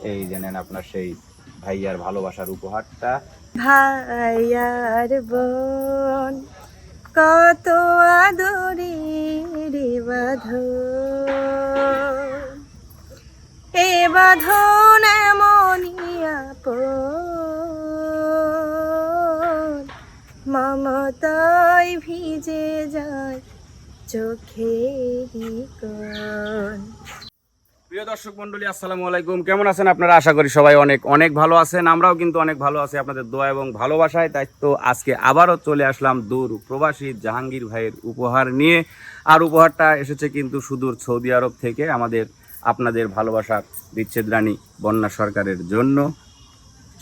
এই যে নেন আপনার সেই ভাইয়ার ভালোবাসার উপহারটা। ভাইয়ার বোন কত আদরের বাঁধন, এ বাঁধন এমনই আপন, মমতায় ভিজে যায় চোখেরই কোণ। প্রিয় দর্শক মন্ডলী, আসসালামু আলাইকুম। কেমন আছেন আপনারা? আশা করি সবাই অনেক অনেক ভালো আছেন। আমরাও কিন্তু অনেক ভালো আছি আপনাদের দোয়া এবং ভালোবাসায়। তাই তো আজকে আবারও চলে আসলাম দূর প্রবাসী জাহাঙ্গীর ভাইয়ের উপহার নিয়ে। আর উপহারটা এসেছে কিন্তু সুদূর সৌদি আরব থেকে, আপনাদের ভালোবাসার বিচ্ছেদ রানী বন্যা সরকারের জন্য।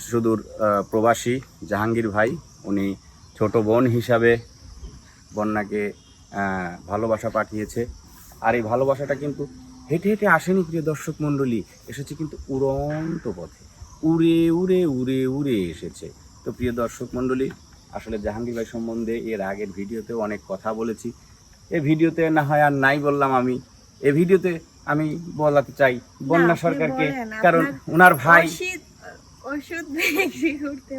সুদূর প্রবাসী জাহাঙ্গীর ভাই, উনি ছোট বোন হিসাবে বন্যাকে ভালোবাসা পাঠিয়েছে। আর এই ভালোবাসাটা কিন্তু হেঁটে হেঁটে আসেনি প্রিয় দর্শক মণ্ডলী, এসেছে কিন্তু উড়ন্ত পথে, উড়ে উড়ে উড়ে উড়ে এসেছে। তো প্রিয় দর্শক মণ্ডলী, আসলে জাহাঙ্গীর ভাই সম্বন্ধে এর আগের ভিডিওতেও অনেক কথা বলেছি। এই ভিডিওতে না হয় আর নাই বললাম আমি, এই ভিডিওতে আমি বলাতে চাই বন্যা সরকারকে, কারণ ওনার ভাই ওষুধ বিক্রি করতে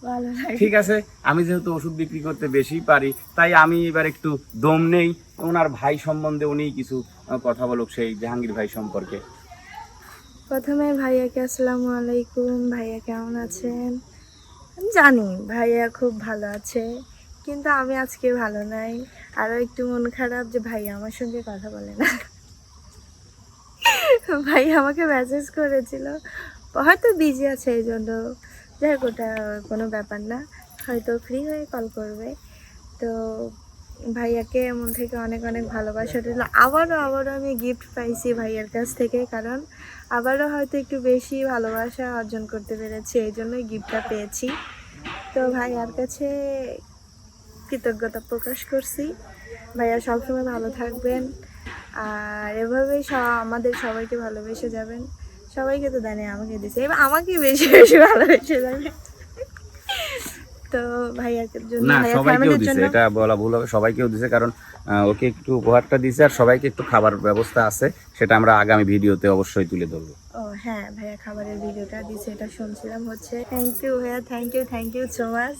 ভালো লাগে। ঠিক আছে, আমি যেহেতু ওষুধ বিক্রি করতে বেশি পারি, তাই আমি এবার একটু দম নেই। ওনার ভাই সম্বন্ধে উনি কিছু কথা বলুক সেই জাহাঙ্গীর ভাই সম্পর্কে। প্রথমে ভাইয়াকে আসসালামু আলাইকুম। ভাইয়া কেমন আছেন? আমি জানি ভাইয়া খুব ভালো আছে, কিন্তু আমি আজকে ভালো নাই। আরও একটু মন খারাপ যে ভাইয়া আমার সঙ্গে কথা বলে না। ভাইয়া আমাকে মেসেজ করেছিল, হয়তো বিজি আছে এই জন্য। যাই হোক, ওটা কোনো ব্যাপার না, হয়তো ফ্রি হয়ে কল করবে। তো ভাইয়াকে মন থেকে অনেক অনেক ভালোবাসা দিল। আবারও আমি গিফট পাইছি ভাইয়ার কাছ থেকে, কারণ আবারও হয়তো একটু বেশি ভালোবাসা অর্জন করতে পেরেছি, এই জন্যই গিফটটা পেয়েছি। তো ভাইয়ার কাছে কৃতজ্ঞতা প্রকাশ করছি। ভাইয়া সবসময় ভালো থাকবেন, আর এভাবেই আমাদের সবাইকে ভালোবেসে যাবেন। সবাইকে তো জানে, আমাকে দিছে, এবার আমাকে বেশি বেশি ভালোবেসে যাবে। তো ভাইয়ার জন্য, না, ভাইয়ার সবাইকেও ফ্যামিলির দিছে, জন্য। এটা বলা ভুল হবে, সবাইকেও দিছে, কারণ ওকে একটু উপহারটা দিছে আর সবাইকে একটু খাবার ব্যবস্থা আছে, সেটা আমরা আগামী ভিডিওতে অবশ্যই তুলে ধরবো। ও হ্যাঁ, ভাইয়া খাবারের ভিডিওটা দিছে, এটা শুনছিলাম হচ্ছে। থ্যাংক ইউ ভাইয়া, থ্যাংক ইউ সো মাচ।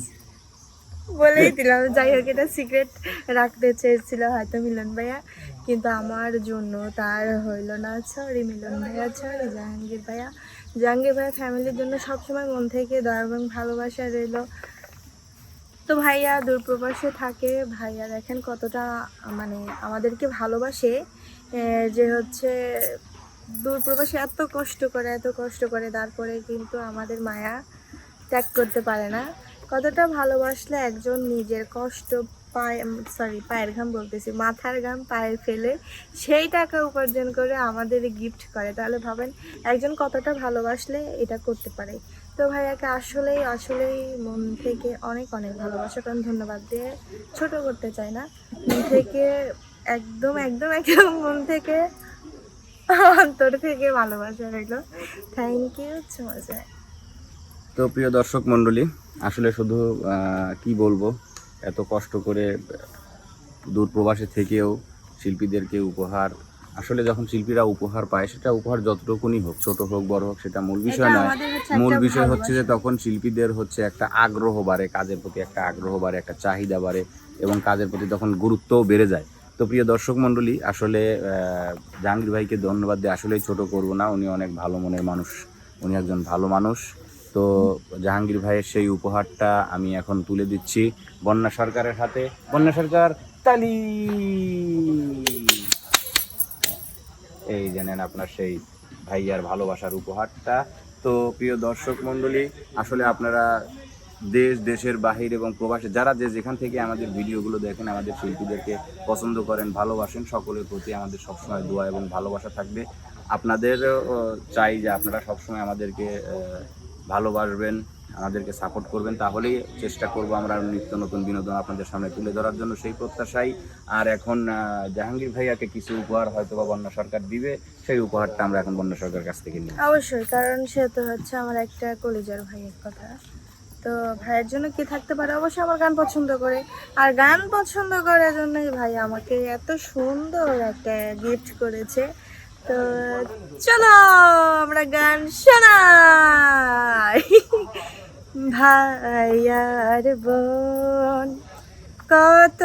বলেই দিলাম, যাই হোক, এটা সিক্রেট রাখতে চেয়েছিল হয়তো মিলন ভাইয়া, কিন্তু আমার জন্য তার হইল না। সরি মিলন ভাইয়া, সরি জাহাঙ্গীর ভাইয়া। জাহাঙ্গীর ভাইয়া ফ্যামিলির জন্য সবসময় মন থেকে দয়া এবং ভালোবাসা রইল। তো ভাইয়া দূরপ্রবাসে থাকে, ভাইয়া দেখেন কতটা মানে আমাদেরকে ভালোবাসে, যে হচ্ছে দূরপ্রবাসে এত কষ্ট করে তারপরে কিন্তু আমাদের মায়া ত্যাগ করতে পারে না। কতটা ভালোবাসলে একজন নিজের কষ্ট পায়ের ঘাম বলতেছি, মাথার ঘাম পায়ে ফেলে সেই টাকা উপার্জন করে আমাদের গিফট করে, তাহলে ভাবেন একজন কতটা ভালোবাসলে এটা করতে পারে। তো ভাইয়াকে আসলেই মন থেকে অনেক অনেক ভালোবাসা, কারণ ধন্যবাদ দিয়ে ছোট করতে চাই না, মন থেকে একদম একদম একদম মন থেকে অন্তর থেকে ভালোবাসা রইল। Thank you so much. তো প্রিয় দর্শক মণ্ডলী, আসলে শুধু কি বলবো, এত কষ্ট করে দূর প্রবাসে থেকেও শিল্পীদেরকে উপহার, আসলে যখন শিল্পীরা উপহার পায়, সেটা উপহার যতটুকুনি হোক, ছোট হোক বড় হোক, সেটা মূল বিষয় নয়। মূল বিষয় হচ্ছে যে তখন শিল্পীদের হচ্ছে একটা আগ্রহ বাড়ে, কাজের প্রতি একটা আগ্রহ বাড়ে, একটা চাহিদা বাড়ে, এবং কাজের প্রতি তখন গুরুত্বও বেড়ে যায়। তো প্রিয় দর্শক মণ্ডলী, আসলে জাহাঙ্গীর ভাইকে ধন্যবাদ দিয়ে আসলেই ছোট করব না, উনি অনেক ভালো মনের মানুষ, উনি একজন ভালো মানুষ। তো জাহাঙ্গীর ভাইয়ের সেই উপহারটা আমি এখন তুলে দিচ্ছি বন্যা সরকারের হাতে। বন্যা সরকার, তালি। এই জানেন আপনার সেই ভাইয়ার ভালোবাসার উপহারটা। তো প্রিয় দর্শক মণ্ডলী, আসলে আপনারা দেশের বাহির এবং প্রবাসে যারা যেখান থেকে আমাদের ভিডিওগুলো দেখেন, আমাদের শিল্পীদেরকে পছন্দ করেন, ভালোবাসেন, সকলের প্রতি আমাদের সবসময় দোয়া এবং ভালোবাসা থাকবে। আপনাদের চাই যে আপনারা সবসময় আমাদেরকে ভালোবাসবেন, আমাদেরকে সাপোর্ট করবেন, তাহলেই চেষ্টা করব আমরা নিত্য নতুন বিনোদন আপনাদের সামনে তুলে ধরার জন্য, সেই প্রত্যাশাই। আর এখন জাহাঙ্গীর ভাইয়াকে কিছু উপহার হয়তো বা বন্যা সরকার দিবে, সেই উপহারটা আমরা এখন বন্যা সরকারের কাছ থেকে নিই। অবশ্যই, কারণ সে তো হচ্ছে আমার একটা কলিজার ভাইয়ের কথা। তো ভাইয়ের জন্য কি থাকতে পারে, অবশ্যই আমার গান পছন্দ করে, আর গান পছন্দ করার জন্যই ভাই আমাকে এত সুন্দর একটা গিফট করেছে। তো চলো আমরা গান শোনাই। ভাই আর বোন কত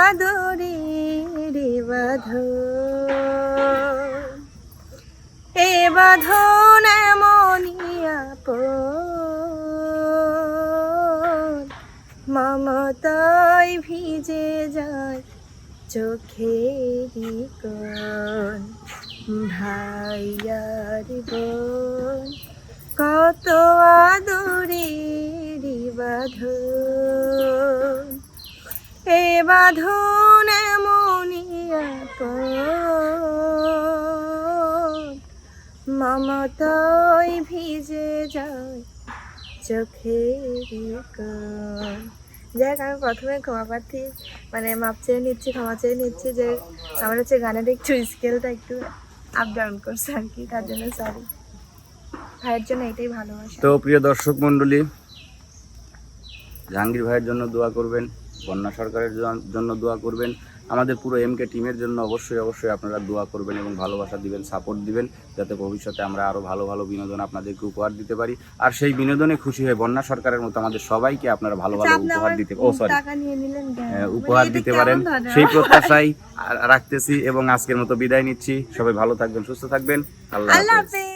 আদরের বাঁধন, এ বাঁধন এমনই আপন, মমতায় ভিজে যায় চোখেরই কোণ। ভাই আর বোন কত আদরের বাঁধন, এ বাঁধন এমনই আপন, মমতায় ভিজে যায় চোখেরই কোণ। যাক, আমি প্রথমে ক্ষমা প্রার্থী, মানে মাপ চেয়ে নিচ্ছি, ক্ষমা চেয়ে নিচ্ছি যে আমার হচ্ছে গানের একটু স্কেলটা একটু আপ ডাউন করছে আর কি, তার জন্য সরি। ভাইয়ের জন্য এটাই ভালোবাসা। তো প্রিয় দর্শক মণ্ডলী, জাহাঙ্গীর ভাইয়ের জন্য দোয়া করবেন, বন্যা সরকারের জন্য দোয়া করবেন, আমাদের পুরো এমকে টিমের জন্য অবশ্যই আপনারা দোয়া করবেন এবং ভালোবাসা দিবেন, সাপোর্ট দিবেন, যাতে ভবিষ্যতে আমরা আরও ভালো ভালো বিনোদন আপনাদেরকে উপহার দিতে পারি। আর সেই বিনোদনে খুশি হয়ে বন্যা সরকারের মতো আমাদের সবাইকে আপনারা ভালো ভালো উপহার দিতে টাকা নিয়ে নিলেন কেন? উপহার দিতে পারেন, সেই প্রত্যাশাই রাখতেছি এবং আজকের মতো বিদায় নিচ্ছি। সবাই ভালো থাকবেন, সুস্থ থাকবেন। আল্লাহ আল্লাহ হাফেজ। হাফেজ।